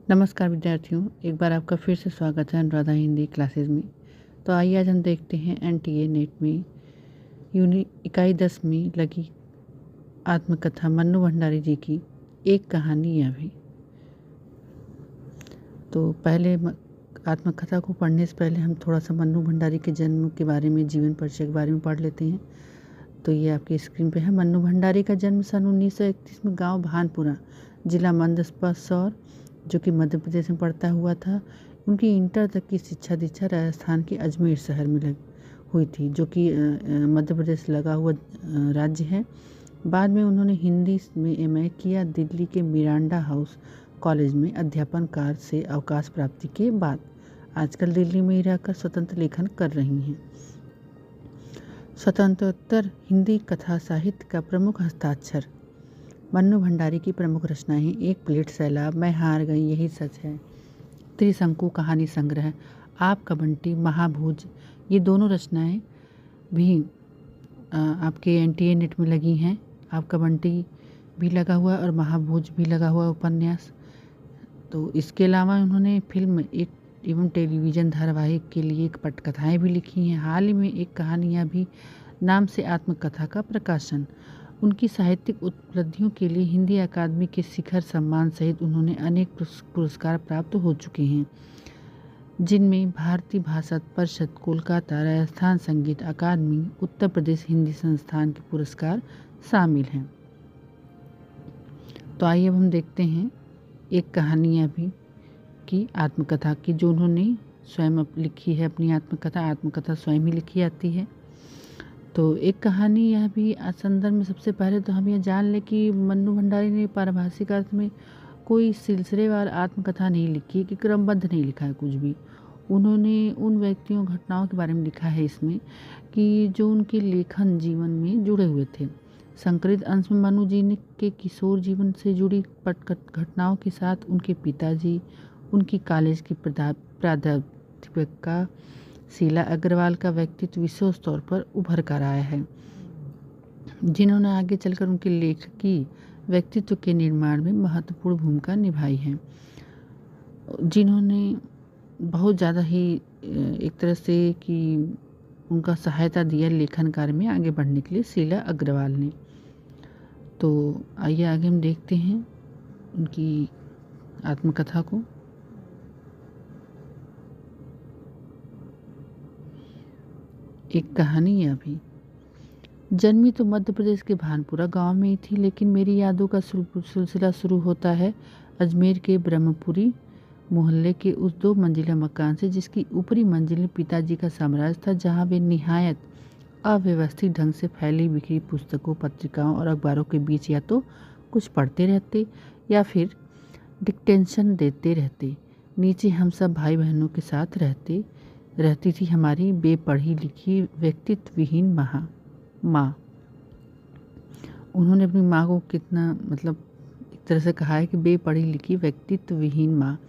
नमस्कार विद्यार्थियों, एक बार आपका फिर से स्वागत है अनुराधा हिंदी क्लासेस में। तो आइए आज हम देखते हैं एनटीए नेट में इकाई 10 में लगी आत्मकथा मन्नू भंडारी जी की एक कहानी यह भी। तो पहले आत्मकथा को पढ़ने से पहले हम थोड़ा सा मन्नू भंडारी के जन्म के बारे में, जीवन परिचय के बारे में पढ़ लेते हैं। तो ये आपकी स्क्रीन पे है। मन्नू भंडारी का जन्म सन 1931 में गाँव भानपुरा, जिला मंदसौर, जो कि मध्य प्रदेश में पड़ता हुआ था। उनकी इंटर तक की शिक्षा दीक्षा राजस्थान के अजमेर शहर में हुई थी, जो कि मध्य प्रदेश लगा हुआ राज्य है। बाद में उन्होंने हिंदी में एमए किया। दिल्ली के मिरांडा हाउस कॉलेज में अध्यापन कार्य से अवकाश प्राप्ति के बाद आजकल दिल्ली में ही रहकर स्वतंत्र लेखन कर रही हैं। स्वतंत्रोत्तर हिंदी कथा साहित्य का प्रमुख हस्ताक्षर। मन्नू भंडारी की प्रमुख रचनाएं एक प्लेट सैलाब, मैं हार गई, यही सच है, त्रिशंकु कहानी संग्रह, आपका बंटी, महाभोज, ये दोनों रचनाएं भी आपके एनटीए नेट में लगी हैं। आपका बंटी भी लगा हुआ और महाभोज भी लगा हुआ उपन्यास। तो इसके अलावा उन्होंने फिल्म एवं टेलीविज़न धारावाहिक के लिए पटकथाएँ भी लिखी हैं। हाल ही में एक कहानियाँ भी नाम से आत्मकथा का प्रकाशन। उनकी साहित्यिक उपलब्धियों के लिए हिंदी अकादमी के शिखर सम्मान सहित उन्होंने अनेक पुरस्कार प्राप्त हो चुके हैं, जिनमें भारतीय भाषा परिषद कोलकाता, राजस्थान संगीत अकादमी, उत्तर प्रदेश हिंदी संस्थान के पुरस्कार शामिल हैं। तो आइए अब हम देखते हैं एक कहानियाँ भी की आत्मकथा की, जो उन्होंने स्वयं लिखी है। अपनी आत्मकथा स्वयं ही लिखी आती है। तो एक कहानी यह भी संदर्भ में सबसे पहले तो हम यह जान लें कि मन्नू भंडारी ने पारिभाषिक अर्थ में कोई सिलसिलेवार आत्मकथा नहीं लिखी, कि क्रमबद्ध नहीं लिखा है कुछ भी। उन्होंने उन व्यक्तियों घटनाओं के बारे में लिखा है इसमें कि जो उनके लेखन जीवन में जुड़े हुए थे। संकलित अंश में मन्नू जी ने के किशोर जीवन से जुड़ी घटनाओं के साथ उनके पिताजी, उनकी कॉलेज की प्राध्यापिका शीला अग्रवाल का व्यक्तित्व विशेष तौर पर उभर कर आया है, जिन्होंने आगे चलकर उनके लेखकी व्यक्तित्व के निर्माण में महत्वपूर्ण भूमिका निभाई है, जिन्होंने बहुत ज़्यादा ही एक तरह से कि उनका सहायता दिया लेखन कार्य में आगे बढ़ने के लिए शीला अग्रवाल ने। तो आइए आगे हम देखते हैं उनकी आत्मकथा को। एक कहानी यह भी। जन्मी तो मध्य प्रदेश के भानपुरा गांव में ही थी, लेकिन मेरी यादों का सिलसिला शुरू होता है अजमेर के ब्रह्मपुरी मोहल्ले के उस 2 मंजिला मकान से, जिसकी ऊपरी मंजिल में पिताजी का साम्राज्य था, जहां वे निहायत अव्यवस्थित ढंग से फैली बिखरी पुस्तकों, पत्रिकाओं और अखबारों के बीच या तो कुछ पढ़ते रहते या फिर डिक्टेंशन देते रहते। नीचे हम सब भाई बहनों के साथ रहती थी हमारी बेपढ़ी लिखी व्यक्तित्व विहीन माँ। उन्होंने अपनी माँ को कितना एक तरह से कहा है कि बेपढ़ी लिखी व्यक्तित्व विहीन माँ,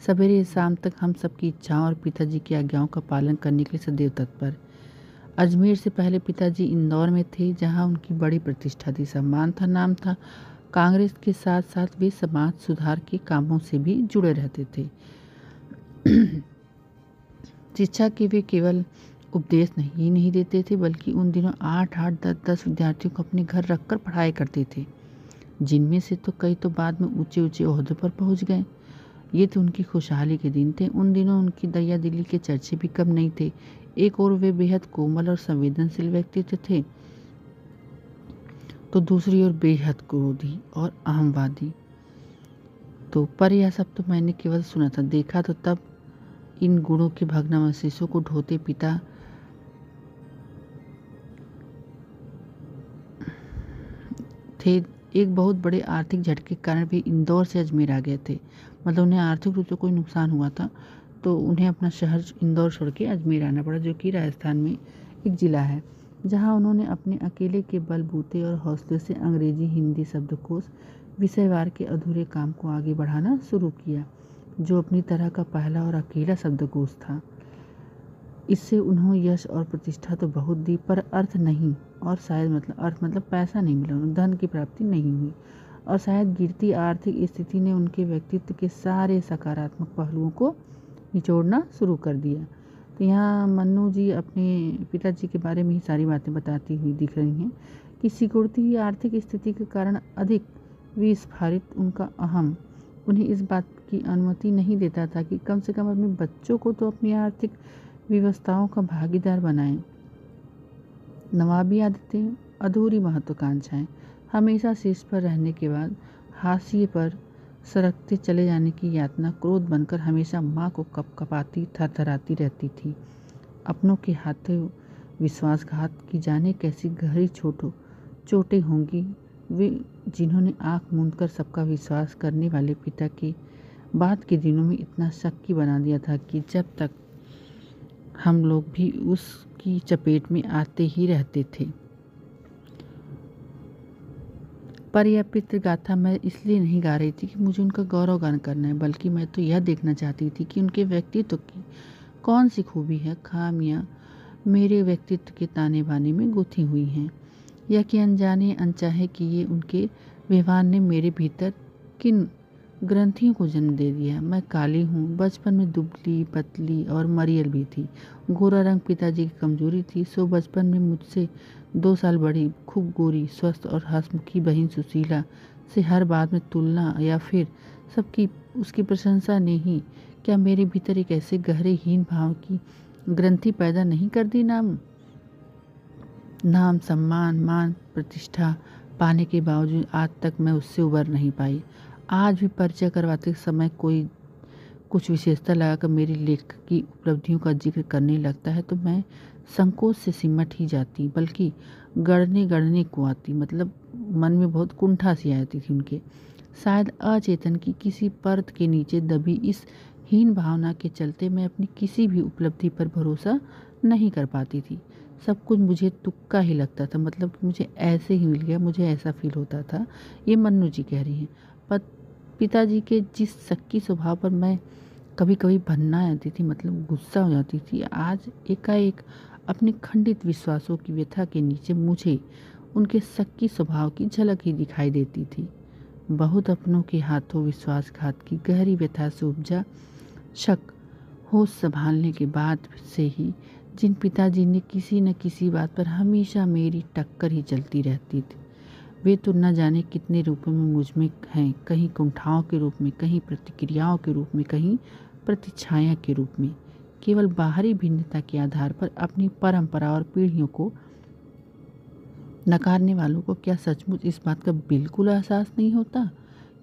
सवेरे शाम तक हम सबकी इच्छाओं और पिताजी की आज्ञाओं का पालन करने के लिए सदैव तत्पर। अजमेर से पहले पिताजी इंदौर में थे, जहाँ उनकी बड़ी प्रतिष्ठा थी, सम्मान था, नाम था। कांग्रेस के साथ साथ वे समाज सुधार के कामों से भी जुड़े रहते थे। शिक्षा के वे केवल उपदेश नहीं देते थे, बल्कि उन दिनों 8-8, 10-10 विद्यार्थियों को अपने घर रखकर पढ़ाई करते थे, जिनमें से तो कई तो बाद में ऊंचे ओहदों पर पहुंच गए। ये तो उनकी खुशहाली के दिन थे। उन दिनों उनकी दया दिली के चर्चे भी कम नहीं थे। एक और वे बेहद कोमल और संवेदनशील व्यक्तित्व थे, तो दूसरी ओर बेहद क्रोधी और अहमवादी। तो पर यह सब तो मैंने केवल सुना था, देखा तो तब इन गुणों के भग्नावशेषों को ढोते पिता थे। एक बहुत बड़े आर्थिक झटके के कारण वे इंदौर से अजमेर आ गए थे। उन्हें आर्थिक रूप से कोई नुकसान हुआ था, तो उन्हें अपना शहर इंदौर छोड़ के अजमेर आना पड़ा, जो कि राजस्थान में एक ज़िला है, जहां उन्होंने अपने अकेले के बलबूते और हौसले से अंग्रेजी हिंदी शब्दकोश विषयवार के अधूरे काम को आगे बढ़ाना शुरू किया, जो अपनी तरह का पहला और अकेला शब्दकोश था। इससे उन्हें यश और प्रतिष्ठा तो बहुत दी, पर अर्थ नहीं, और शायद अर्थ पैसा नहीं मिला, उन्हें धन की प्राप्ति नहीं हुई। और शायद गिरती आर्थिक स्थिति ने उनके व्यक्तित्व के सारे सकारात्मक पहलुओं को निचोड़ना शुरू कर दिया। तो यहाँ मन्नू जी अपने पिताजी के बारे में ही सारी बातें बताती हुई दिख रही हैं कि सिकुड़ती हुई आर्थिक स्थिति के कारण अधिक विस्फारित उनका अहम उन्हें इस बात की अनुमति नहीं देता था कि कम से कम अपने बच्चों को तो अपनी आर्थिक व्यवस्थाओं का भागीदार बनाएं। नवाबी आदतें, अधूरी महत्वाकांक्षाएं, हमेशा शीर्ष पर रहने के बाद हाशिए पर सरकते चले जाने की यातना क्रोध बनकर हमेशा माँ को कपकपाती थरथराती रहती थी। अपनों के हाथों विश्वासघात की जाने कैसी गहरी चोटें होंगी वे जिन्होंने आंख मूंदकर सबका विश्वास करने वाले पिता के बाद के दिनों में इतना शक्की बना दिया था कि जब तक हम लोग भी उसकी चपेट में आते ही रहते थे। पर यह पितृ गाथा मैं इसलिए नहीं गा रही थी कि मुझे उनका गौरव गान करना है, बल्कि मैं तो यह देखना चाहती थी कि उनके व्यक्तित्व की कौन सी खूबी है, खामियाँ मेरे व्यक्तित्व के ताने बाने में गुथी हुई हैं, या कि अनजाने अनचाहे कि ये उनके व्यवहार ने मेरे भीतर किन ग्रंथियों को जन्म दे दिया। मैं काली हूँ, बचपन में दुबली पतली और मरियल भी थी। गोरा रंग पिताजी की कमजोरी थी, सो बचपन में मुझसे 2 साल बड़ी खूब गोरी स्वस्थ और हंसमुखी बहन सुशीला से हर बात में तुलना या फिर सबकी उसकी प्रशंसा ने ही क्या मेरे भीतर एक ऐसे गहरे हीन भाव की ग्रंथि पैदा नहीं कर दी। नाम सम्मान मान प्रतिष्ठा पाने के बावजूद आज तक मैं उससे उबर नहीं पाई। आज भी परिचय करवाते समय कोई कुछ विशेषता लगाकर मेरी लेख की उपलब्धियों का जिक्र करने लगता है तो मैं संकोच से सिमट ही जाती, बल्कि गड़ने को आती। मतलब मन में बहुत कुंठा सी आती थी उनके। शायद अचेतन की किसी परत के नीचे दबी इस हीन भावना के चलते मैं अपनी किसी भी उपलब्धि पर भरोसा नहीं कर पाती थी। सब कुछ मुझे तुक्का ही लगता था, मतलब मुझे ऐसे ही मिल गया, मुझे ऐसा फील होता था। ये मन्नू जी कह रही हैं। पर पिताजी के जिस शक्की स्वभाव पर मैं कभी कभी भन्ना आती थी, मतलब गुस्सा हो जाती थी, आज एकाएक अपने खंडित विश्वासों की व्यथा के नीचे मुझे उनके शक्की स्वभाव की झलक ही दिखाई देती थी। बहुत अपनों के हाथों विश्वासघात की गहरी व्यथा से उपजा शक होश संभालने के बाद से ही जिन पिताजी ने किसी न किसी बात पर हमेशा मेरी टक्कर ही चलती रहती थी, वे तो न जाने कितने रूपों में मुझ में हैं, कहीं कुंठाओं के रूप में, कहीं प्रतिक्रियाओं के रूप में, कहीं प्रतिछाया के रूप में। केवल बाहरी भिन्नता के आधार पर अपनी परंपरा और पीढ़ियों को नकारने वालों को क्या सचमुच इस बात का बिल्कुल एहसास नहीं होता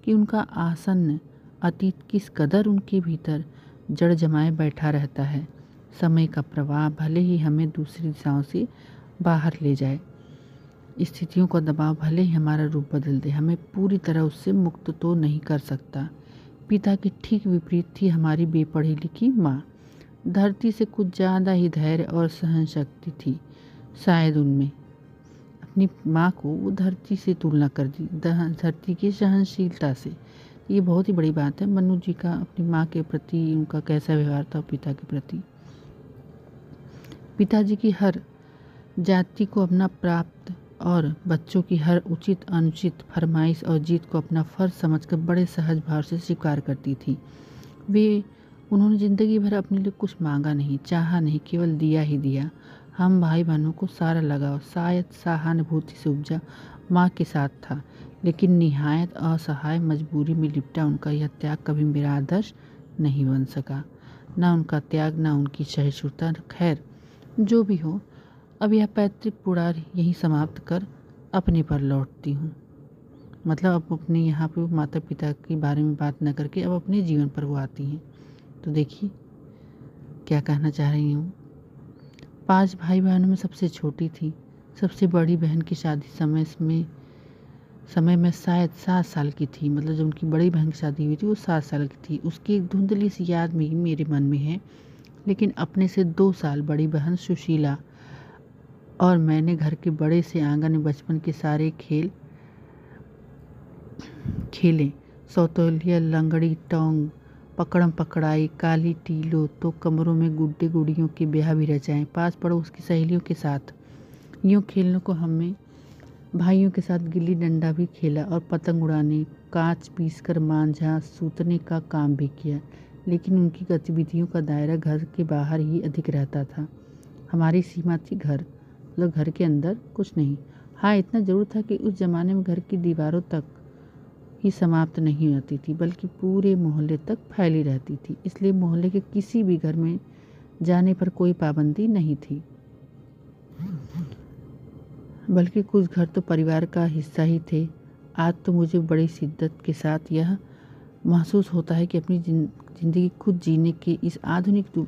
कि उनका आसन्न अतीत किस कदर उनके भीतर जड़ जमाए बैठा रहता है। समय का प्रवाह भले ही हमें दूसरी दिशाओं से बाहर ले जाए, स्थितियों का दबाव भले ही हमारा रूप बदल दे, हमें पूरी तरह उससे मुक्त तो नहीं कर सकता। पिता के ठीक विपरीत थी हमारी बेपढ़ी लिखी माँ। धरती से कुछ ज़्यादा ही धैर्य और सहन शक्ति थी शायद उनमें। अपनी माँ को वो धरती से तुलना कर दी, धरती की सहनशीलता से। ये बहुत ही बड़ी बात है। मन्नू जी का अपनी माँ के प्रति उनका कैसा व्यवहार था, पिता के प्रति। पिताजी की हर जाति को अपना प्राप्त और बच्चों की हर उचित अनुचित फरमाइश और जीत को अपना फर्ज समझकर बड़े सहज भाव से स्वीकार करती थी। उन्होंने ज़िंदगी भर अपने लिए कुछ मांगा नहीं, चाहा नहीं, केवल दिया ही दिया। हम भाई बहनों को सारा लगाव शायद सहानुभूति से उपजा माँ के साथ था, लेकिन निहायत असहाय मजबूरी में लिपटा उनका यह त्याग कभी मेरा आदर्श नहीं बन सका। ना उनका त्याग, ना उनकी सहिष्णुता। खैर जो भी हो, अब यह पैतृक पुराण यहीं समाप्त कर अपने पर लौटती हूँ। मतलब अब अपने यहाँ पे माता पिता के बारे में बात न करके अब अपने जीवन पर वो आती हैं। तो देखिए क्या कहना चाह रही हूँ। 5 भाई बहनों में सबसे छोटी थी। सबसे बड़ी बहन की शादी समय में शायद 7 साल की थी। मतलब जब उनकी बड़ी बहन की शादी हुई थी वो 7 साल की थी। उसकी एक धुंधली सी याद में मेरे मन में है। लेकिन अपने से 2 साल बड़ी बहन सुशीला और मैंने घर के बड़े से आंगन में बचपन के सारे खेल खेले। सौतोलिया, लंगड़ी, टोंग, पकड़म पकड़ाई, काली टीलो, तो कमरों में गुड्डे गुड़ियों के ब्याह भी रचाए। पास पड़ोस की सहेलियों के साथ यूँ खेलने को हमें भाइयों के साथ गिल्ली डंडा भी खेला और पतंग उड़ाने, कांच पीसकर मांझा सूतने का काम भी किया, लेकिन उनकी गतिविधियों का दायरा घर के बाहर ही अधिक रहता था। हमारी सीमा थी घर, मतलब घर के अंदर कुछ नहीं। हाँ, इतना ज़रूर था कि उस ज़माने में घर की दीवारों तक ही समाप्त नहीं होती थी, बल्कि पूरे मोहल्ले तक फैली रहती थी। इसलिए मोहल्ले के किसी भी घर में जाने पर कोई पाबंदी नहीं थी, बल्कि कुछ घर तो परिवार का हिस्सा ही थे। आज तो मुझे बड़ी शिद्दत के साथ यह महसूस होता है कि अपनी ज़िंदगी खुद जीने के इस आधुनिक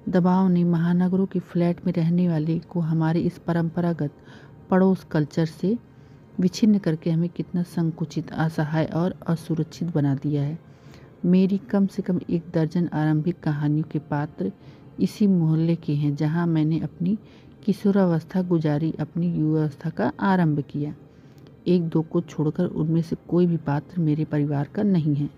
दबाव ने महानगरों के फ्लैट में रहने वाले को हमारे इस परंपरागत पड़ोस कल्चर से विच्छिन्न करके हमें कितना संकुचित, असहाय और असुरक्षित बना दिया है। मेरी कम से कम 1 दर्जन आरंभिक कहानियों के पात्र इसी मोहल्ले के हैं, जहां मैंने अपनी किशोरावस्था गुजारी, अपनी युवावस्था का आरंभ किया। 1-2 को छोड़कर उनमें से कोई भी पात्र मेरे परिवार का नहीं है।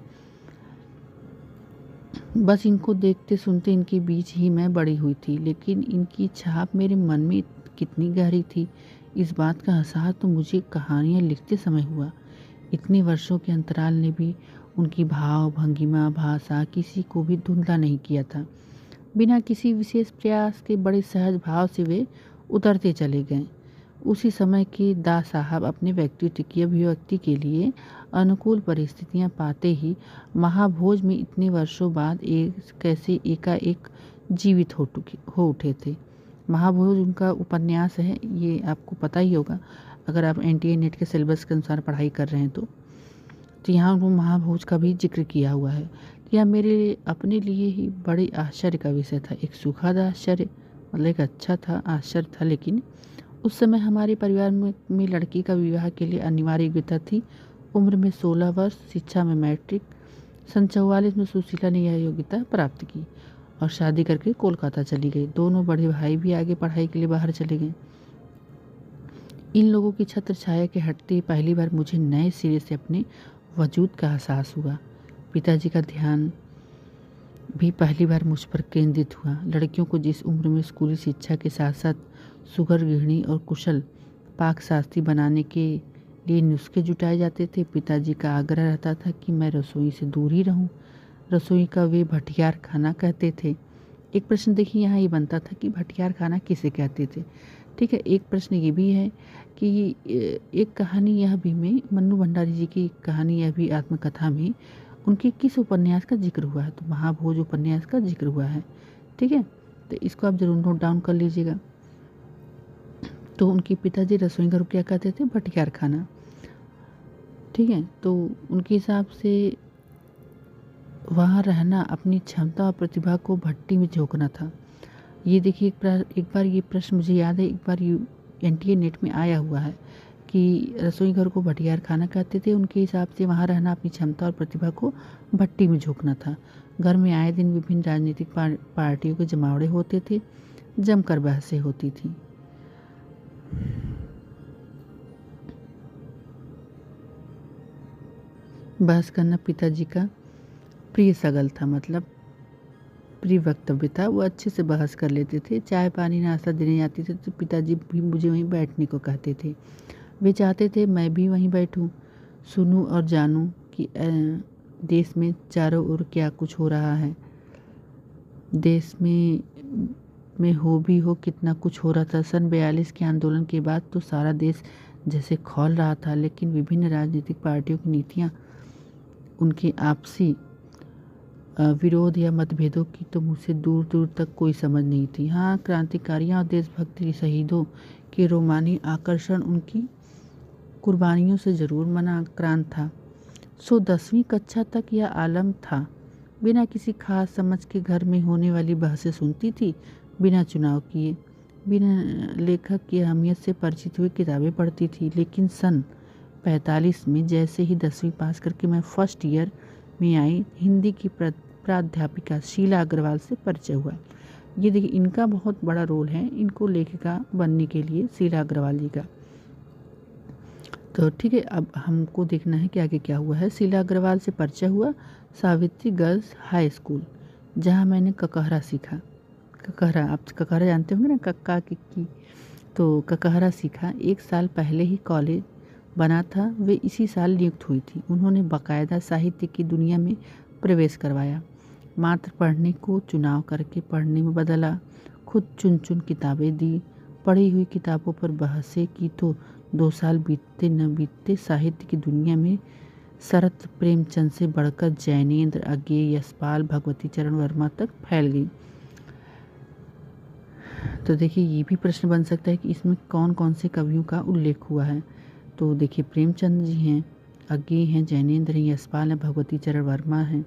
बस इनको देखते सुनते इनके बीच ही मैं बड़ी हुई थी, लेकिन इनकी छाप मेरे मन में कितनी गहरी थी, इस बात का एहसास तो मुझे कहानियाँ लिखते समय हुआ। इतने वर्षों के अंतराल ने भी उनकी भाव, भंगिमा, भाषा किसी को भी धुंधला नहीं किया था। बिना किसी विशेष प्रयास के बड़े सहज भाव से वे उतरते चले गए। उसी समय के दा साहब अपने व्यक्तित्व की अभिव्यक्ति के लिए अनुकूल परिस्थितियां पाते ही महाभोज में इतने वर्षों बाद कैसे एकाएक जीवित हो उठे थे। महाभोज उनका उपन्यास है, ये आपको पता ही होगा अगर आप एनटीए नेट के सिलेबस के अनुसार पढ़ाई कर रहे हैं तो यहाँ उन्होंने महाभोज का भी जिक्र किया हुआ है। यह मेरे अपने लिए ही बड़े आश्चर्य का विषय था, एक सुखद आश्चर्य, मतलब एक अच्छा था आश्चर्य था। लेकिन उस समय हमारे परिवार में लड़की का विवाह के लिए अनिवार्य योग्यता थी। उम्र में 16 वर्ष, शिक्षा में मैट्रिक। सन 44 में सुशीला ने यह योग्यता प्राप्त की और शादी करके कोलकाता चली गई। दोनों बड़े भाई भी आगे पढ़ाई के लिए बाहर चले गए। इन लोगों की छत्र छाया के हटते ही पहली बार मुझे नए सिरे से अपने वजूद का एहसास हुआ। पिताजी का ध्यान भी पहली बार मुझ पर केंद्रित हुआ। लड़कियों को जिस उम्र में स्कूली शिक्षा के साथ साथ सुगर गृहिणी और कुशल पाक शास्त्री बनाने के लिए नुस्खे जुटाए जाते थे, पिताजी का आग्रह रहता था कि मैं रसोई से दूर ही रहूं। रसोई का वे भटियार खाना कहते थे। एक प्रश्न देखिए यहाँ ये बनता था कि भटियार खाना किसे कहते थे। ठीक है, एक प्रश्न ये भी है कि एक कहानी यह भी में मन्नू भंडारी जी की कहानी यह भी आत्मकथा में उनके किस उपन्यास का जिक्र हुआ है, तो महाभोज उपन्यास का जिक्र हुआ है। ठीक है, तो इसको आप जरूर नोट डाउन कर लीजिएगा। तो उनके पिताजी रसोई घर को क्या कहते थे, भटियार खाना। ठीक है, तो उनके हिसाब से वहाँ रहना अपनी क्षमता और प्रतिभा को भट्टी में झोंकना था। ये देखिए एक बार ये प्रश्न मुझे याद है, एक बार एनटीए नेट में आया हुआ है कि रसोई घर को भटियार खाना कहते थे। उनके हिसाब से वहाँ रहना अपनी क्षमता और प्रतिभा को भट्टी में झोंकना था। घर में आए दिन विभिन्न राजनीतिक पार्टियों के जमावड़े होते थे, जमकर बहसें होती थी। बहस करना पिताजी का प्रिय सगल था, मतलब प्रिय वक्तव्य था। वो अच्छे से बहस कर लेते थे। चाय पानी नाश्ता देने जाते थे तो पिताजी भी मुझे वहीं बैठने को कहते थे। वे चाहते थे मैं भी वहीं बैठूं, सुनूं और जानूं कि देश में चारों ओर क्या कुछ हो रहा है। देश में हो कितना कुछ हो रहा था। सन 42 के आंदोलन के बाद तो सारा देश जैसे खौल रहा था, लेकिन विभिन्न राजनीतिक पार्टियों की नीतियाँ, उनके आपसी विरोध या मतभेदों की तो मुझसे दूर दूर तक कोई समझ नहीं थी। हाँ, क्रांतिकारियों और देशभक्ति शहीदों के रोमानी आकर्षण उनकी कुर्बानियों से ज़रूर मनाक्रांत था। 10वीं कक्षा तक यह आलम था। बिना किसी खास समझ के घर में होने वाली बहसें सुनती थी, बिना चुनाव किए, बिना लेखक की अहमियत से परिचित हुई किताबें पढ़ती थी। लेकिन सन 45 में जैसे ही 10वीं पास करके मैं फर्स्ट ईयर में आई, हिंदी की प्राध्यापिका शीला अग्रवाल से परिचय हुआ। ये देखिए इनका बहुत बड़ा रोल है, इनको लेखिका बनने के लिए, शीला अग्रवाल जी का। तो ठीक है, अब हमको देखना है कि आगे क्या हुआ है। शीला अग्रवाल से परिचय हुआ सावित्री गर्ल्स हाई स्कूल, जहाँ मैंने ककहरा सीखा। ककहरा, आप ककहरा जानते होंगे ना, कक्का किक्की। तो ककहरा सीखा। 1 साल पहले ही कॉलेज बना था, वे इसी साल नियुक्त हुई थी। उन्होंने बाकायदा साहित्य की दुनिया में प्रवेश करवाया। मात्र पढ़ने को चुनाव करके पढ़ने में बदला। खुद चुन चुन किताबें दी। पढ़ी हुई किताबों पर बहसें की तो 2 साल बीतते न बीतते साहित्य की दुनिया में शरत प्रेमचंद से बढ़कर जैनेन्द्र, अज्ञेय, यशपाल, भगवती चरण वर्मा तक फैल गई। तो देखिए ये भी प्रश्न बन सकता है कि इसमें कौन कौन से कवियों का उल्लेख हुआ है। तो देखिए प्रेमचंद जी हैं, अज्ञेय हैं, जैनेन्द्र हैं, यशपाल हैं, भगवती चरण वर्मा हैं।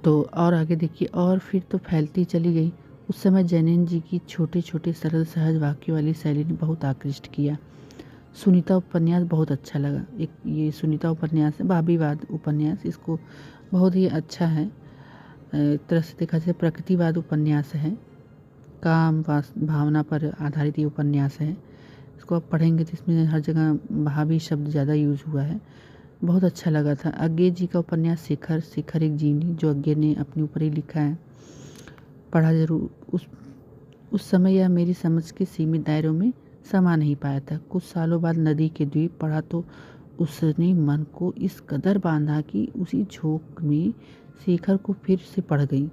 तो और आगे देखिए, और फिर तो फैलती चली गई। उस समय जैनेन्द्र जी की छोटे छोटे सरल सहज वाक्यों वाली शैली ने बहुत आकृष्ट किया। सुनीता उपन्यास बहुत अच्छा लगा। एक ये सुनीता उपन्यास है, भाभीवाद उपन्यास, इसको बहुत ही अच्छा है। एक तरह से देखा जाए प्रकृतिवाद उपन्यास है, काम भावना पर आधारित ये उपन्यास है। इसको आप पढ़ेंगे तो इसमें हर जगह भाभी शब्द ज़्यादा यूज हुआ है, बहुत अच्छा लगा था। अज्ञेय जी का उपन्यास शिखर, शिखर एक जीवनी जो अज्ञेय ने अपने ऊपर ही लिखा है, पढ़ा जरूर। उस समय यह मेरी समझ के सीमित दायरों में समा नहीं पाया था। कुछ सालों बाद नदी के द्वीप पढ़ा तो उसने मन को इस कदर बांधा कि उसी झोंक में शिखर को फिर से पढ़ गई,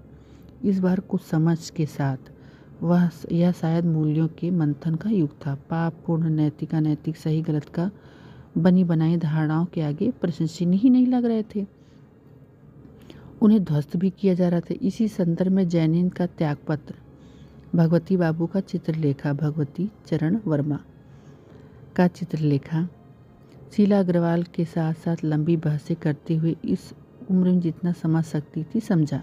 इस बार कुछ समझ के साथ। यह शायद मूल्यों के मंथन का युग था। पाप पूर्ण, नैतिक अनैतिक, सही गलत का बनी बनाई धारणाओं के आगे प्रशंसनीय ही नहीं लग रहे थे, उन्हें ध्वस्त भी किया जा रहा था। इसी संदर्भ में जैनेन्द्र का त्यागपत्र, भगवती बाबू का चित्रलेखा, भगवती चरण वर्मा का चित्रलेखा, शीला अग्रवाल के साथ साथ लंबी बहसें करते हुए इस उम्र में जितना समझ सकती थी समझा।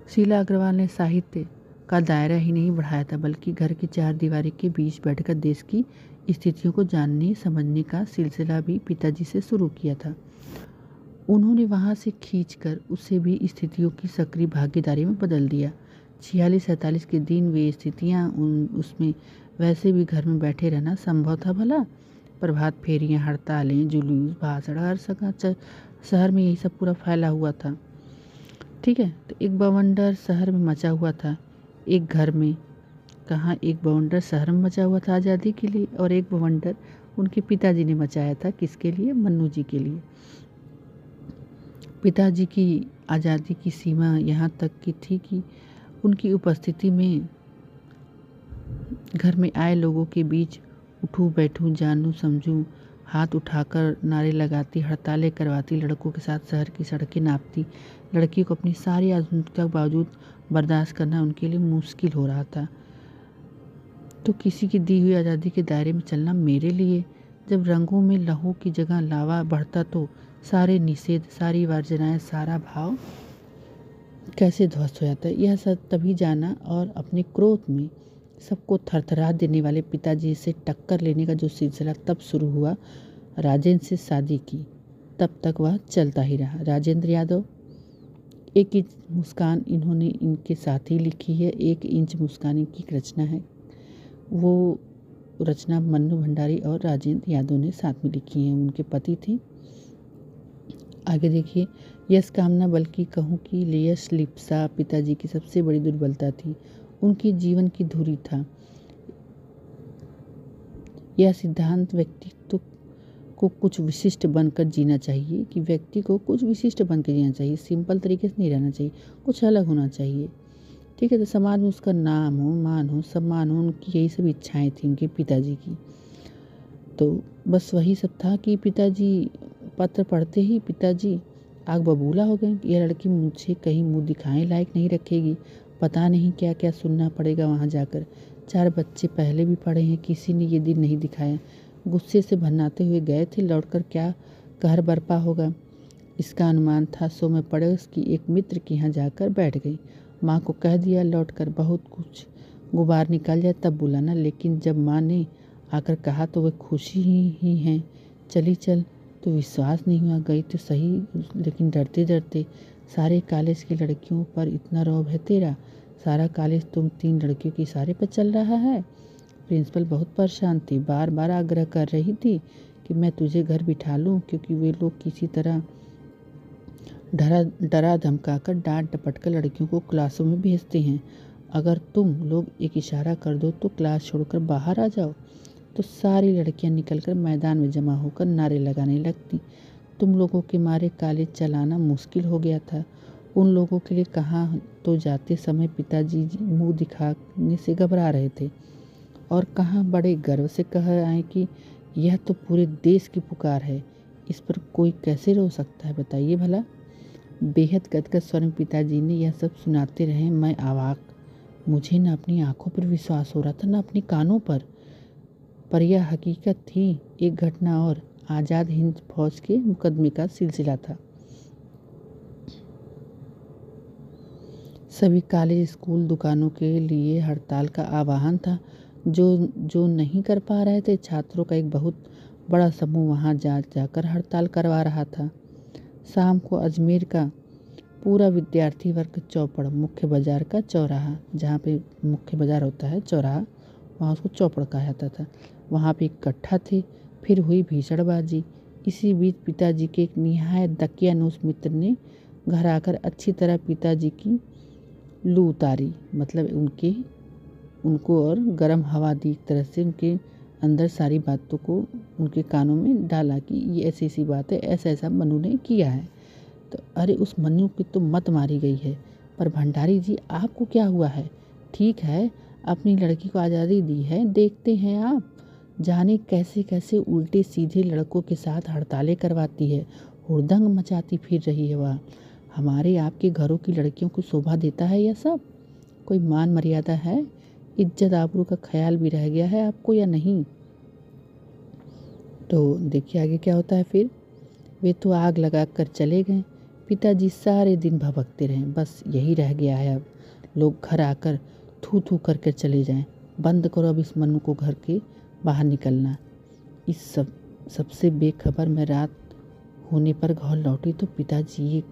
शीला अग्रवाल ने साहित्य का दायरा ही नहीं बढ़ाया था, बल्कि घर की 4 दीवारी के बीच बैठकर देश की स्थितियों को जानने समझने का सिलसिला भी पिताजी से शुरू किया था। उन्होंने वहां से खींचकर उसे भी स्थितियों की सक्रिय भागीदारी में बदल दिया। 46-47 के दिन वे स्थितियाँ उसमें वैसे भी घर में बैठे रहना संभव था भला? प्रभात फेरियाँ, हड़तालें, जुलूस, भाषण, हर जगह शहर में यही सब पूरा फैला हुआ था। ठीक है, तो एक बवंडर शहर में मचा हुआ था। एक घर में कहाँ, एक बवंडर शहर में मचा हुआ था आज़ादी के लिए, और एक बवंडर उनके पिताजी ने मचाया था। किसके लिए? मन्नू जी के लिए। पिताजी की आज़ादी की सीमा यहाँ तक की थी कि उनकी उपस्थिति में घर में आए लोगों के बीच उठूं बैठूं, जानूं समझूं, हाथ उठाकर नारे लगाती, हड़तालें करवाती, लड़कों के साथ शहर की सड़कें नापती। लड़की को अपनी सारी आधुनिकता के बावजूद बर्दाश्त करना उनके लिए मुश्किल हो रहा था। तो किसी की दी हुई आज़ादी के दायरे में चलना मेरे लिए, जब रंगों में लहू की जगह लावा बढ़ता तो सारे निषेध, सारी वर्जनाएं, सारा भाव कैसे ध्वस्त हो जाता है। यह सब तभी जाना, और अपने क्रोध में सबको थरथरा देने वाले पिताजी से टक्कर लेने का जो सिलसिला तब शुरू हुआ। राजेंद्र से शादी की, तब तक वह चलता ही रहा। राजेंद्र यादव, 1 इंच मुस्कान इन्होंने इनके साथ ही लिखी है। 1 इंच मुस्कान इनकी रचना है। वो रचना मन्नू भंडारी और राजेंद्र यादव ने साथ में लिखी है, उनके पति थे। आगे देखिए, यश कामना, बल्कि कहूँ कि यश लिप्सा पिताजी की सबसे बड़ी दुर्बलता थी, उनकी जीवन की धुरी था। यह सिद्धांत व्यक्तित्व को कुछ विशिष्ट बनकर जीना चाहिए, कि व्यक्ति को कुछ विशिष्ट बनकर जीना चाहिए, सिंपल तरीके से नहीं रहना चाहिए, कुछ अलग होना चाहिए। ठीक है, तो समाज में उसका नाम हो, मान हो, सम्मान हो, उनकी यही सब इच्छाएं थी उनके पिताजी की। तो बस वही सब था कि पिताजी पत्र पढ़ते ही पिताजी आग बबूला हो गए। यह लड़की मुझे कहीं मुंह दिखाने लायक नहीं रखेगी, पता नहीं क्या क्या सुनना पड़ेगा वहाँ जाकर। 4 बच्चे पहले भी पढ़े हैं, किसी ने ये दिन नहीं दिखाया। गुस्से से भन्नाते हुए गए थे, लौटकर क्या कहर बरपा होगा इसका अनुमान था। सो मैं पड़ोस की एक मित्र के यहाँ जाकर बैठ गई। माँ को कह दिया लौटकर बहुत कुछ गुबार निकल जाए तब बुलाना, लेकिन जब माँ ने आकर कहा तो वे खुशी ही हैं, चली चल। तो विश्वास नहीं हुआ, गई तो सही, लेकिन डरते डरते। सारे कॉलेज की लड़कियों पर इतना रौब है तेरा, सारा कॉलेज तुम 3 लड़कियों के इशारे पर चल रहा है। प्रिंसिपल बहुत परेशान थी, बार बार आग्रह कर रही थी कि मैं तुझे घर बिठा लूँ, क्योंकि वे लोग किसी तरह डरा धमका कर डांट डपट कर लड़कियों को क्लासों में भेजते हैं। अगर तुम लोग एक इशारा कर दो तो क्लास छोड़कर बाहर आ जाओ तो सारी लड़कियां निकलकर मैदान में जमा होकर नारे लगाने लगती। तुम लोगों के मारे कॉलेज चलाना मुश्किल हो गया था। उन लोगों के लिए कहाँ तो जाते समय पिताजी मुंह दिखाने से घबरा रहे थे और कहाँ बड़े गर्व से कह आए कि यह तो पूरे देश की पुकार है, इस पर कोई कैसे रो सकता है, बताइए भला। बेहद गदगद स्वर में पिताजी ने यह सब सुनाते रहे। मैं अवाक, मुझे न अपनी आंखों पर विश्वास हो रहा था, न अपने कानों पर यह हकीकत थी। एक घटना और आज़ाद हिंद फौज के मुकदमे का सिलसिला था। सभी कॉलेज, स्कूल, दुकानों के लिए हड़ताल का आह्वान था। जो नहीं कर पा रहे थे, छात्रों का एक बहुत बड़ा समूह वहां जाकर हड़ताल करवा रहा था। शाम को अजमेर का पूरा विद्यार्थी वर्ग चौपड़, मुख्य बाजार का चौराहा, जहाँ पे मुख्य बाजार होता है चौराहा, वहाँ उसको चौपड़ कहा जाता था, वहाँ पे इकट्ठा थे। फिर हुई भीषणबाजी। इसी बीच पिताजी के एक निहायत दकियानूस मित्र ने घर आकर अच्छी तरह पिताजी की लू उतारी, मतलब उनको और गर्म हवा दी, एक तरह से उनके अंदर सारी बातों को उनके कानों में डाला कि ये ऐसी ऐसी बात है, ऐसा ऐसा मनु ने किया है। तो अरे उस मनु की तो मत मारी गई है। पर भंडारी जी, आपको क्या हुआ है? ठीक है, अपनी लड़की को आज़ादी दी है, देखते हैं आप जाने कैसे कैसे उल्टे सीधे लड़कों के साथ हड़तालें करवाती है, हुड़दंग मचाती फिर रही है। वह हमारे आपके घरों की लड़कियों को शोभा देता है यह सब? कोई मान मर्यादा है? इज्जत आबरू का ख्याल भी रह गया है आपको या नहीं? तो देखिए आगे क्या होता है फिर। वे तो आग लगा कर चले गए। पिताजी सारे दिन भभकते रहे, बस यही रह गया है अब। लोग घर आकर थू थू करके चले जाएं। बंद करो अब इस मनु को घर के बाहर निकलना। इस सबसे बेखबर मैं रात होने पर घर लौटी तो पिताजी एक